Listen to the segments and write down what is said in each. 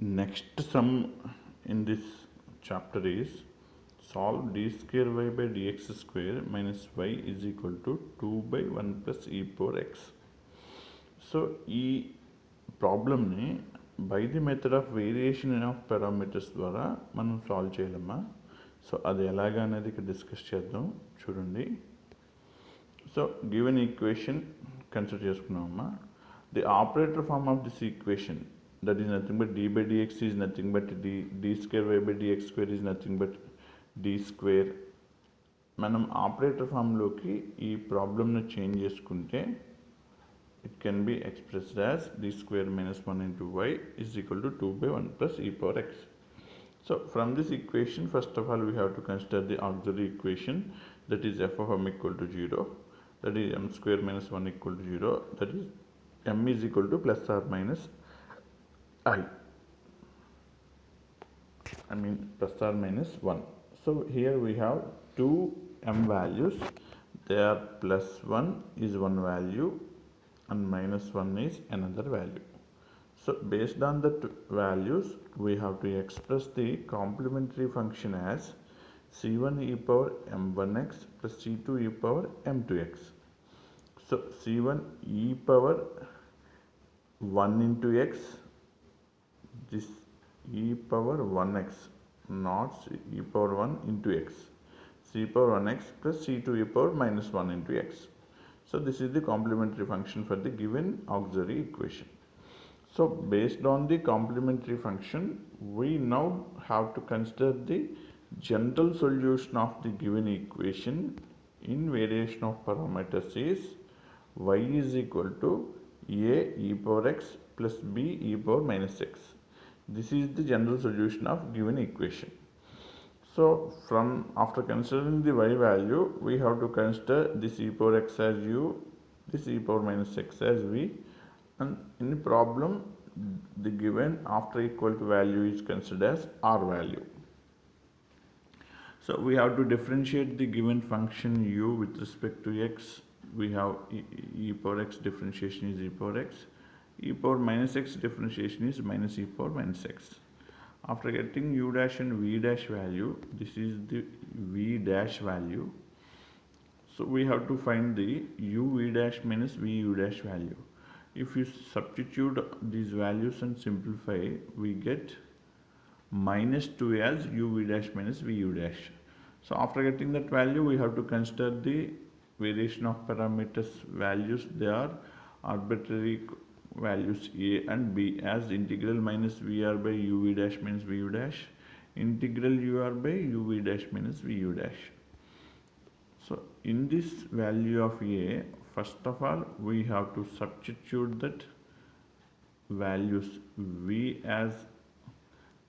Next sum in this chapter is solve d square y by dx square minus y is equal to 2 by 1 plus e power x. So ఈ ప్రాబ్లమ్ని by the method of variation of parameters ద్వారా మనం solve చేయలేమా. So అది ఎలాగా అనేది ఇక్కడ discuss చేద్దాం. చూడండి, సో గివెన్ ఈక్వేషన్ కన్సిడర్ చేసుకున్నామమ్మా. The operator form of this equation, that is nothing but d by dx is nothing but d square y by dx square is nothing but d square. మనం operator ఫామ్లోకి ఈ ప్రాబ్లమ్ని change చేసుకుంటే it can be expressed as d square minus 1 into y is equal to 2 by 1 plus e power x. So from this equation, first of all we have to consider the auxiliary equation, that is f of m equal to 0, that is m square minus 1 equal to 0, that is m is equal to plus or minus I mean plus or minus 1. So here we have two m values. They are plus 1 is one value and minus 1 is another value. So based on the values, we have to express the complementary function as c1 e power m1x plus c2 e power m2x. So c1 e power 1 into x, this e power 1x, not e power 1 into x, c power 1x plus c2 e power minus 1 into x. So this is the complementary function for the given auxiliary equation. So based on the complementary function, we now have to consider the general solution of the given equation in variation of parameters is y is equal to a e power x plus b e power minus x. This is the general solution of given equation. So from after considering the y value, we have to consider this e power x as u, this e power minus x as v, and in the problem the given after equal to value is considered as r value. So we have to differentiate the given function u with respect to x. We have e power x differentiation is e power x, e power minus x differentiation is minus e power minus x. After getting u dash and v dash value, this is the v dash value. So we have to find the u v dash minus v u dash value. If you substitute these values and simplify, we get minus 2 as u v dash minus v u dash. So after getting that value, we have to consider the variation of parameters values. They are arbitrary values a and b as integral minus vr by uv dash minus vu dash, integral ur by uv dash minus vu dash. So in this value of a, first of all we have to substitute that values v as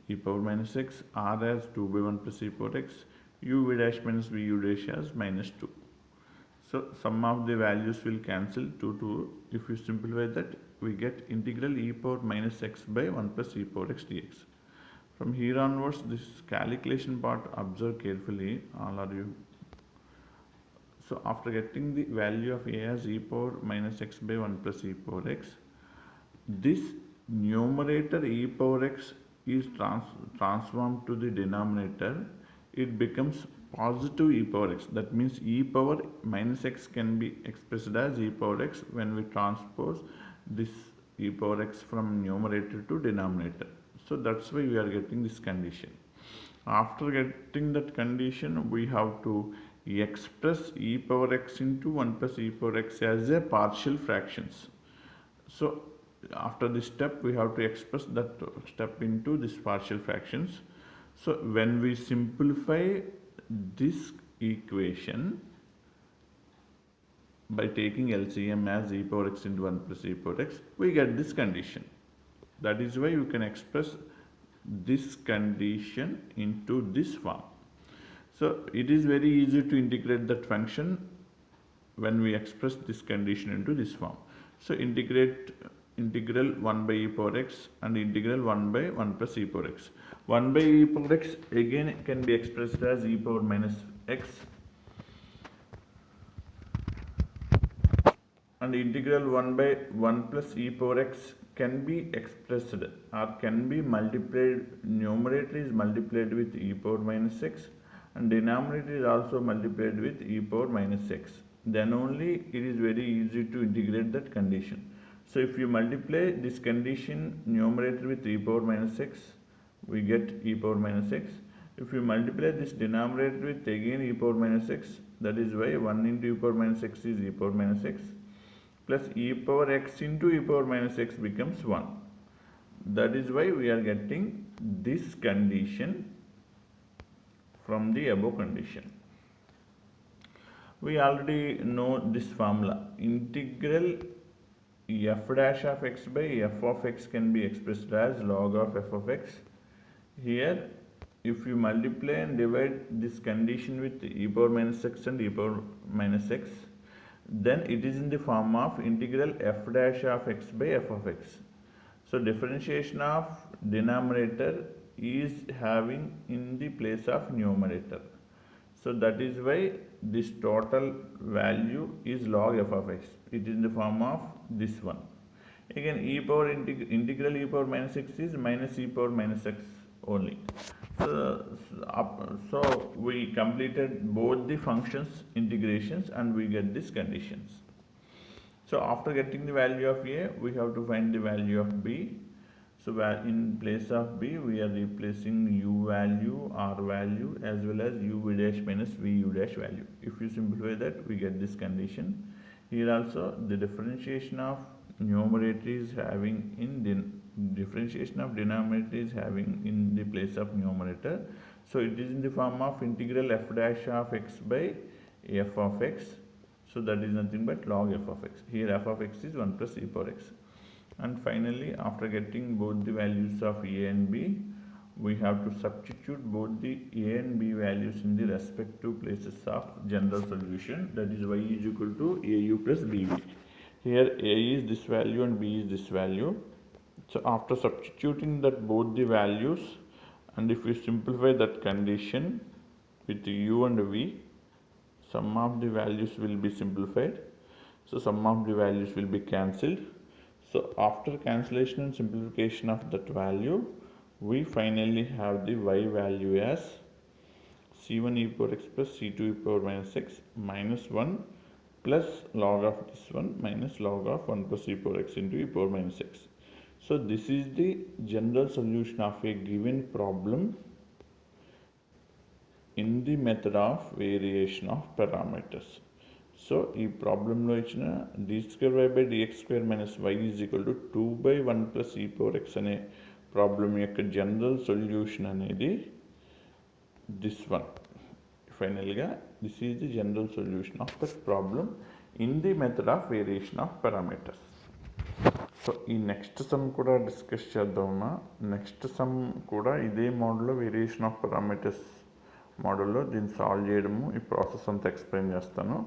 e power minus x, r as 2 by 1 plus e power x, uv dash minus vu dash as minus 2. So sum of the values will cancel 2 2. If you simplify that, we get integral e power minus x by 1 plus e power x dx. From here onwards, this calculation part observe carefully, all are you. So after getting the value of a as e power minus x by 1 plus e power x, this numerator e power x is transformed to the denominator. It becomes positive e power x. That means e power minus x can be expressed as e power x when we transpose this e power x from numerator to denominator. So that's why we are getting this condition. After getting that condition, we have to express e power x into 1 plus e power x as a partial fractions. So after this step, we have to express that step into this partial fractions. So when we simplify this equation by taking LCM as e power x into 1 plus e power x, we get this condition. That is why you can express this condition into this form. So it is very easy to integrate that function when we express this condition into this form. So integrate integral 1 by e power x and integral 1 by 1 plus e power x. 1 by e power x again can be expressed as e power minus x, and integral 1 by 1 plus e power x can be expressed or can be multiplied, numerator is multiplied with e power minus x and denominator is also multiplied with e power minus x, then only it is very easy to integrate that condition. So if you multiply this condition numerator with e power minus x, we get e power minus x. If you multiply this denominator with again e power minus x, that is why 1 into e power minus x is e power minus x, plus e power x into e power minus x becomes 1. That is why we are getting this condition from the above condition. We already know this formula. Integral f dash of x by f of x can be expressed as log of f of x. Here, if you multiply and divide this condition with e power minus x and e power minus x, then it is in the form of integral f dash of x by f of x. So differentiation of denominator is having in the place of numerator. So that is why this total value is log f of x. It is in the form of this one. Again, e power integral e power minus x is minus e power minus x only. So we completed both the functions integrations and we get these conditions. So after getting the value of a, we have to find the value of b. So in place of b, we are replacing u value, r value as well as u v dash minus v u dash value. If you simplify that, we get this condition. Here also the differentiation of numerator is having in the differentiation of denominator is having in the place of numerator. So it is in the form of integral f dash of x by f of x. So that is nothing but log f of x. Here f of x is 1 plus e power x. And finally, after getting both the values of a and b, we have to substitute both the a and b values in the respective places of general solution. That is y is equal to au plus bv. Here a is this value and b is this value. So after substituting that both the values, and if we simplify that condition with u and v, sum of the values will be simplified. So sum of the values will be cancelled. So after cancellation and simplification of that value, we finally have the y value as c1 e power x plus c2 e power minus x minus 1 plus log of this one minus log of 1 plus e power x into e power minus x. So this is the general solution of a given problem in the method of variation of parameters. So ఈ ప్రాబ్లంలో ఇచ్చిన d square y by dx square minus y is equal to 2 by 1 plus e power x అనే problem యొక్క general solution అనేది this one. Finally, this is the general solution of that problem in the method of variation of parameters. So ఈ next some కూడా discuss చేద్దామా. Next some కూడా ఇదే మోడల్లో variation of parameters మోడల్లో దీన్ని సాల్వ్ చేయడము ఈ ప్రాసెస్ అంతా ఎక్స్ప్లెయిన్ చేస్తాను.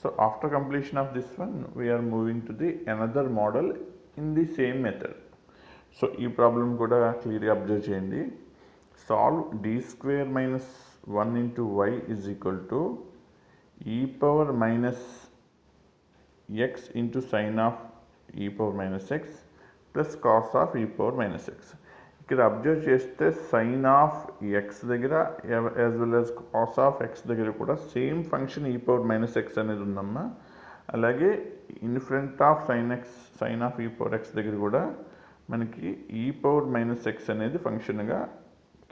So after completion of this one we're moving to the another model in the same method. So ఈ ప్రాబ్లం కూడా క్లియర్గా అబ్జర్వ్ చేయండి. Solve d square minus 1 into y is equal to e power minus x into sin of e power minus x plus cos of e power minus x. ఇక్కడ observe చేస్తే sine of x దగ్గర as well as cos of x దగ్గర కూడా same function ఈ power minus x అనేది ఉందమ్మా. అలాగే in front of sine of ఈ పవర్ ఎక్స్ దగ్గర కూడా మనకి ఈ పవర్ మైనస్ ఎక్స్ అనేది ఫంక్షన్గా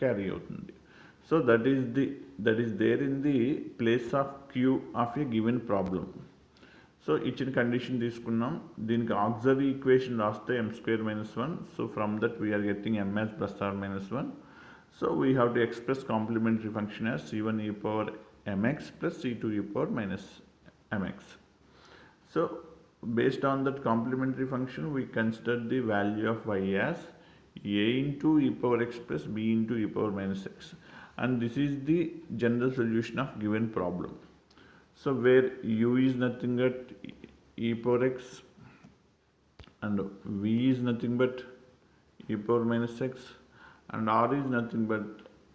క్యారీ అవుతుంది. So that is there in the place of Q of a given problem. So ఇచ్చిన కండిషన్ తీసుకున్నాం, దీనికి ఆక్సిలరీ ఈక్వేషన్ రాస్తే m square minus 1. So from that we're getting ms plus or minus 1. So we have to express complementary function as c1 e power mx plus c2 e power minus mx. So based on that complementary function we consider the value of y as a into e power x plus b into e power minus x, and this is the general solution of given problem. So where u is nothing but e power x and v is nothing but e power minus x and r is nothing but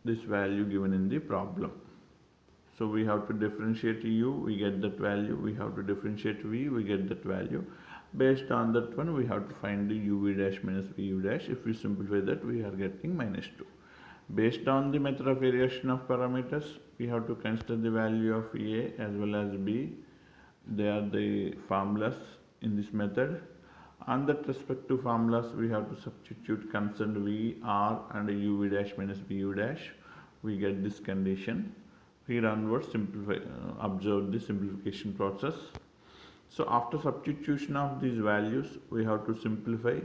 this value given in the problem. So we have to differentiate u, we get that value. We have to differentiate v, we get that value. Based on that one, we have to find the uv dash minus vu dash. If we simplify that, we are getting minus 2. Based on the method of variation of parameters, we have to consider the value of a as well as b. They are the formulas in this method. On that respective formulas, we have to substitute concerned v, r and uv dash minus vu dash. We get this condition. Here onwards, observe the simplification process. So after substitution of these values, we have to simplify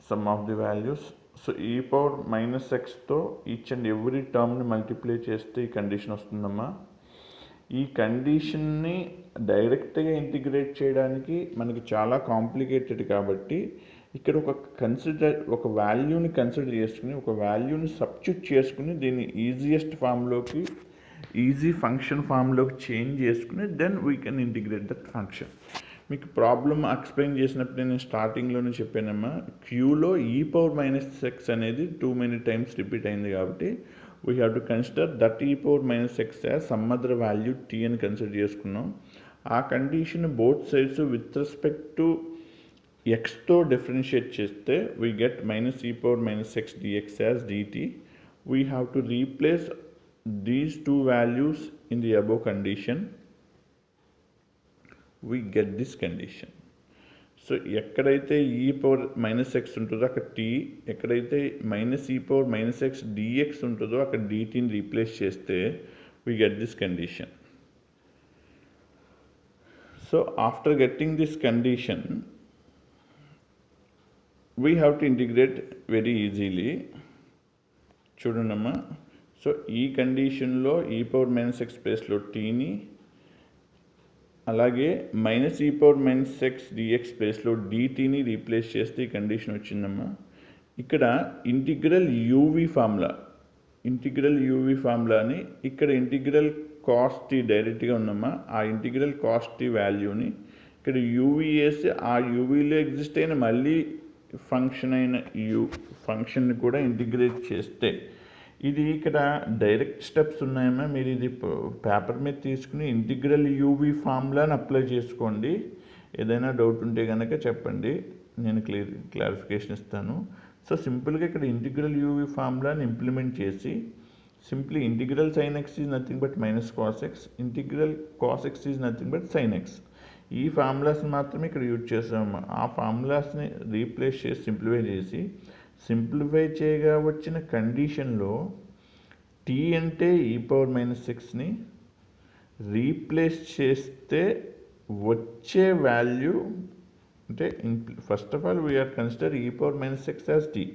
some of the values. So e power minus x తో each and every టర్మ్ని multiply చేస్తే ఈ condition వస్తుందమ్మా. ఈ కండిషన్ని డైరెక్ట్గా integrate చేయడానికి మనకి చాలా complicated కాబట్టి ఇక్కడ ఒక వాల్యూని కన్సిడర్ చేసుకుని, ఒక వాల్యూని సబ్స్టిట్యూట్ చేసుకుని దీన్ని ఈజియెస్ట్ ఫామ్లోకి, ఈజీ ఫంక్షన్ ఫామ్లోకి చేంజ్ చేసుకుని then we can integrate that function. మీకు ప్రాబ్లమ్ ఎక్స్ప్లెయిన్ చేసినప్పుడు నేను స్టార్టింగ్లోనే చెప్పానమ్మా, క్యూలో ఈ పవర్ మైనస్ ఎక్స్ అనేది టూ మెనీ టైమ్స్ రిపీట్ అయింది కాబట్టి we have to consider that e power minus x as some other value t అని కన్సిడర్ చేసుకున్నాం. ఆ condition both sides with respect to ఎక్స్తో డిఫరెన్షియేట్ చేస్తే we get minus e power minus X dx as dt. We have to replace these two values in the above condition. We get this condition. So ekkadaithe e power minus x untodo akka t, ekkadaithe minus e power minus x dx untodo akka dt ni replace chesthe we get this condition. So after getting this condition, we have to integrate very easily. Chudandamma, so ఈ కండిషన్లో ఈ power minus X ప్లేస్లో టీని, అలాగే minus e power minus X dx ప్లేస్లో డిటీని replace చేస్తే ఈ condition వచ్చిందమ్మా. ఇక్కడ ఇంటిగ్రల్ యూవీ ఫార్ములాని ఇక్కడ ఇంటిగ్రల్ కాస్ట్ టీ డైరెక్ట్గా ఉందమ్మా. ఆ ఇంటిగ్రల్ కాస్ట్ టీ వాల్యూని ఇక్కడ యూవీ వేసి ఆ యూవీలో ఎగ్జిస్ట్ అయిన మళ్ళీ ఫంక్షన్ అయిన ఫంక్షన్ని కూడా ఇంటిగ్రేట్ చేస్తే ఇది ఇక్కడ డైరెక్ట్ స్టెప్స్ ఉన్నాయమ్మా. మీరు ఇది పేపర్ మీద తీసుకుని ఇంటిగ్రల్ యూవీ ఫార్ములాని అప్లై చేసుకోండి. ఏదైనా డౌట్ ఉంటే కనుక చెప్పండి, నేను క్లారిఫికేషన్ ఇస్తాను. సో సింపుల్గా ఇక్కడ ఇంటిగ్రల్ యూవీ ఫార్ములాని ఇంప్లిమెంట్ చేసి simply integral sign X is nothing but minus cos X, integral cos X is nothing but sign X. ఈ ఫార్ములాస్ని మాత్రమే ఇక్కడ యూజ్ చేస్తామమ్మా. ఆ ఫార్ములాస్ని రీప్లేస్ చేసి సింప్లిఫై చేయగా వచ్చిన కండిషన్లో టీ అంటే ఈ పవర్ మైనస్ ఎక్స్ని రీప్లేస్ చేస్తే వచ్చే వాల్యూ అంటే first of all we are consider e power minus x as t.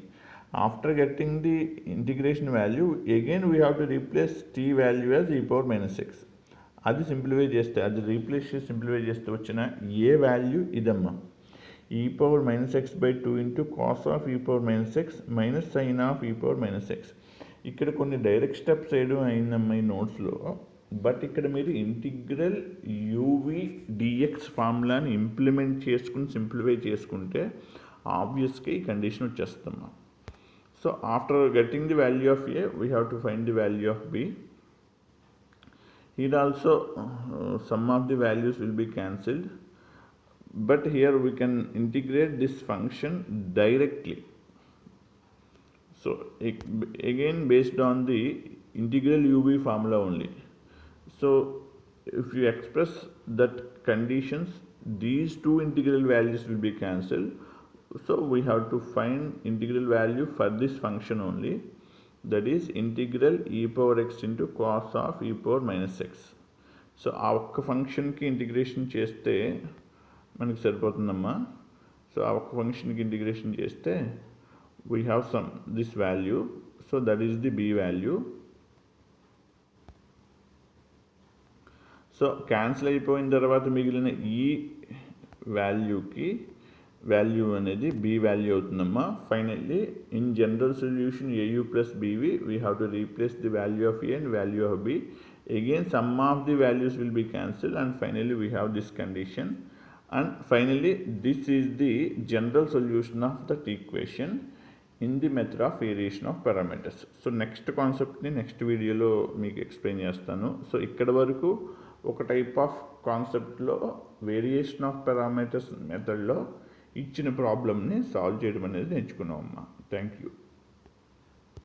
After getting the integration value again we have to replace t value as e power minus x. అది replace చేసి simplify చేస్తే వచ్చిన A value ఇదమ్మా, e power minus x by 2 into cos of e power minus x minus sin of e power minus x. ఇక్కడ కొన్ని direct steps వేయడం అయిందమ్మా ఈ నోట్స్లో. బట్ ఇక్కడ మీరు ఇంటిగ్రల్ యూవీ డిఎక్స్ ఫార్ములాని ఇంప్లిమెంట్ చేసుకుని సింప్లిఫై చేసుకుంటే ఆబ్వియస్గా ఈ కండిషన్ వచ్చేస్తామా. So after getting the value of A we have to find the value of B. Here also some of the values will be cancelled, but here we can integrate this function directly. So again based on the integral uv formula only. So if you express that conditions, these two integral values will be cancelled. So we have to find integral value for this function only, that is integral e power x into cos of e power minus x. So ఆ ఒక్క ఫంక్షన్కి integration చేస్తే మనకి సరిపోతుందమ్మా. So ఆ ఒక్క ఫంక్షన్కి integration చేస్తే we have some this value. So that is the B value. So cancel అయిపోయిన తర్వాత మిగిలిన ఈ వాల్యూ అనేది బి వాల్యూ అవుతుందమ్మా. Finally in general solution A u plus B v we have to replace the value of A and value of B. Again some of the values will be cancelled and finally we have this condition, and finally this is the general solution of that equation in the method of variation of parameters. So next concept ni next video lo meeku explain chestanu. So ikkada varaku ఒక type of కాన్సెప్ట్లో variation of parameters మెథడ్లో ఇచ్చిన ప్రాబ్లమ్ని solve చేయడం అనేది నేర్చుకున్నాం అమ్మా. Thank you.